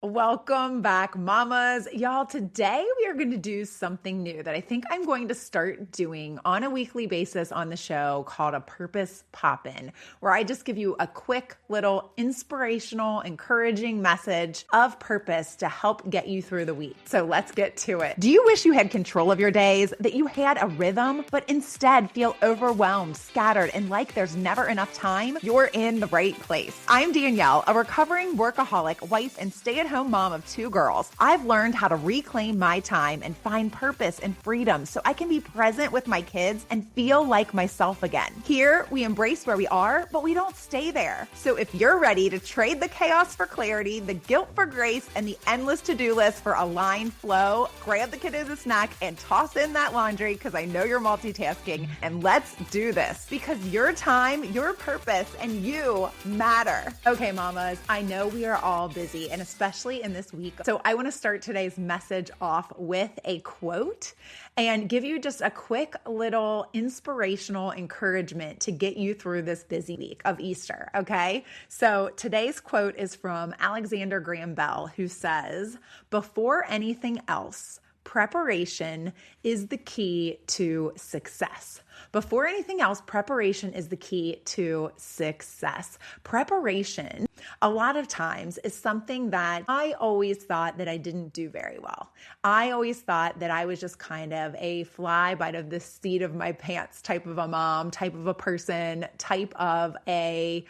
Welcome back, mamas. Y'all, today we are going to do something new that I think I'm going to start doing on a weekly basis on the show called a Purpose Pop-In, where I just give you a quick little inspirational, encouraging message of purpose to help get you through the week. So let's get to it. Do you wish you had control of your days, that you had a rhythm, but instead feel overwhelmed, scattered, and like there's never enough time? You're in the right place. I'm Danielle, a recovering workaholic, wife, and stay-at-home mom of 2 girls. I've learned how to reclaim my time and find purpose and freedom so I can be present with my kids and feel like myself again. Here, we embrace where we are, but we don't stay there. So if you're ready to trade the chaos for clarity, the guilt for grace, and the endless to-do list for aligned flow, grab the kiddos a snack and toss in that laundry because I know you're multitasking, and let's do this because your time, your purpose, and you matter. Okay, mamas, I know we are all busy, and especially in this week. So I want to start today's message off with a quote and give you just a quick little inspirational encouragement to get you through this busy week of Easter. Okay. So today's quote is from Alexander Graham Bell, who says, "Before anything else, preparation is the key to success." Before anything else, preparation is the key to success. Preparation, a lot of times, is something that I always thought that I didn't do very well. I always thought that I was just kind of a fly by the seat of my pants type of a mom, type of a person, type of a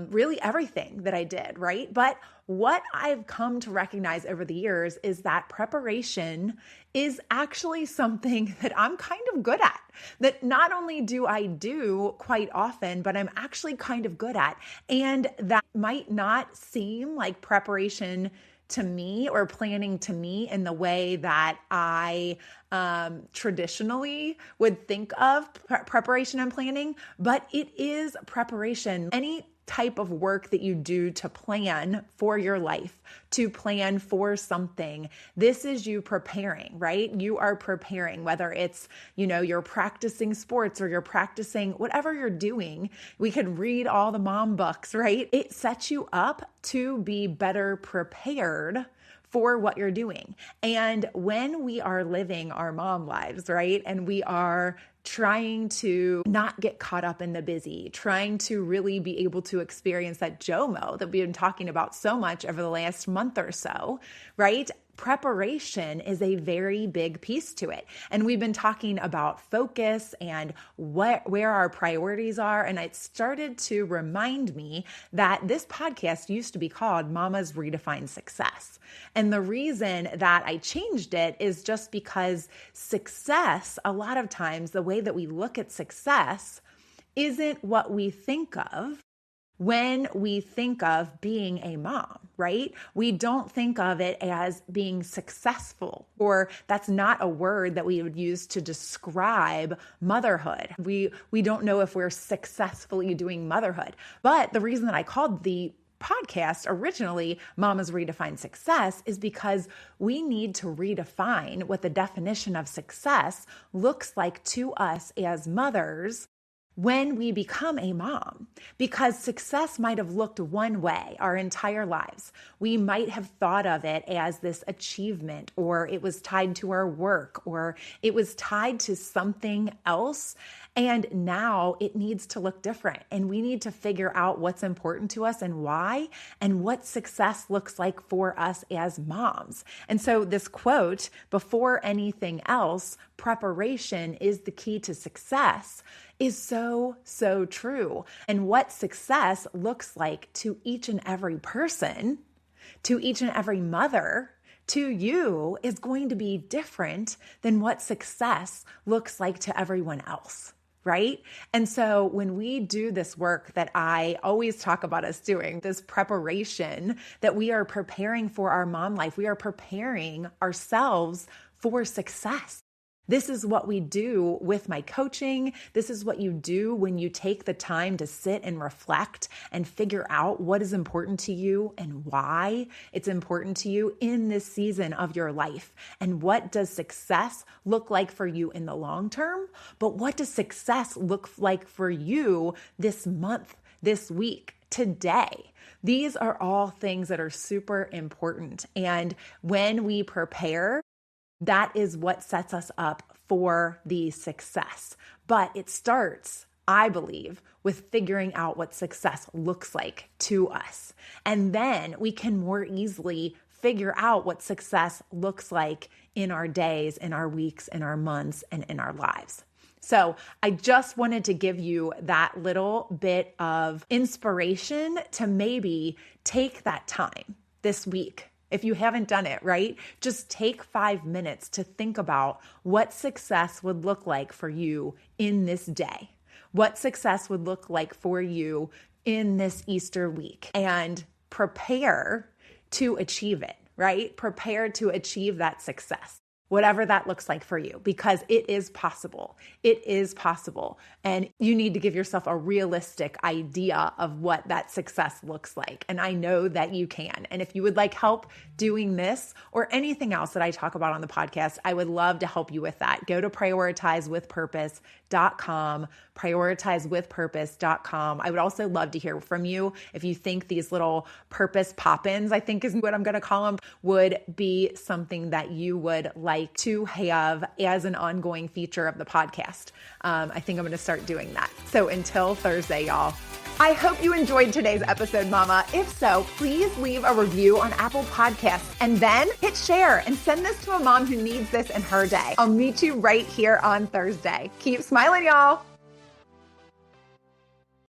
really everything that I did, right? But what I've come to recognize over the years is that preparation is actually something that I'm kind of good at. That not only do I do quite often, but I'm actually kind of good at. And that might not seem like preparation to me or planning to me in the way that I traditionally would think of preparation and planning, but it is preparation. Any type of work that you do to plan for your life, to plan for something, this is you preparing, right? You are preparing, whether it's, you're practicing sports or you're practicing whatever you're doing. We could read all the mom books, right? It sets you up to be better prepared for what you're doing. And when we are living our mom lives, right? And we are trying to not get caught up in the busy, trying to really be able to experience that JOMO that we've been talking about so much over the last month or so, right? Preparation is a very big piece to it. And we've been talking about focus and where our priorities are. And it started to remind me that this podcast used to be called Mama's Redefine Success. And the reason that I changed it is just because success, a lot of times, the way that we look at success isn't what we think of when we think of being a mom, right? We don't think of it as being successful, or that's not a word that we would use to describe motherhood. We don't know if we're successfully doing motherhood. But the reason that I called the podcast originally Mama's Redefine Success is because we need to redefine what the definition of success looks like to us as mothers when we become a mom, because success might have looked one way our entire lives. We might have thought of it as this achievement, or it was tied to our work, or it was tied to something else. And now it needs to look different. And we need to figure out what's important to us and why, and what success looks like for us as moms. And so this quote, "Before anything else, preparation is the key to success," is so true. And what success looks like to each and every person, to each and every mother, to you, is going to be different than what success looks like to everyone else, right? And so when we do this work that I always talk about us doing, this preparation that we are preparing for our mom life, we are preparing ourselves for success. This is what we do with my coaching. This is what you do when you take the time to sit and reflect and figure out what is important to you and why it's important to you in this season of your life. And what does success look like for you in the long term? But what does success look like for you this month, this week, today. These are all things that are super important. And when we prepare, that is what sets us up for the success. But it starts, I believe, with figuring out what success looks like to us. And then we can more easily figure out what success looks like in our days, in our weeks, in our months, and in our lives. So I just wanted to give you that little bit of inspiration to maybe take that time this week. If you haven't done it, right? Just take 5 minutes to think about what success would look like for you in this day. What success would look like for you in this Easter week, and prepare to achieve it, right? Prepare to achieve that success, whatever that looks like for you, because it is possible. It is possible. And you need to give yourself a realistic idea of what that success looks like. And I know that you can. And if you would like help doing this or anything else that I talk about on the podcast, I would love to help you with that. Go to prioritizewithpurpose.com, prioritizewithpurpose.com. I would also love to hear from you if you think these little purpose pop-ins, I think is what I'm going to call them, would be something that you would like to have as an ongoing feature of the podcast. I think I'm going to start doing that. So until Thursday, y'all. I hope you enjoyed today's episode, Mama. If so, please leave a review on Apple Podcasts and then hit share and send this to a mom who needs this in her day. I'll meet you right here on Thursday. Keep smiling, y'all.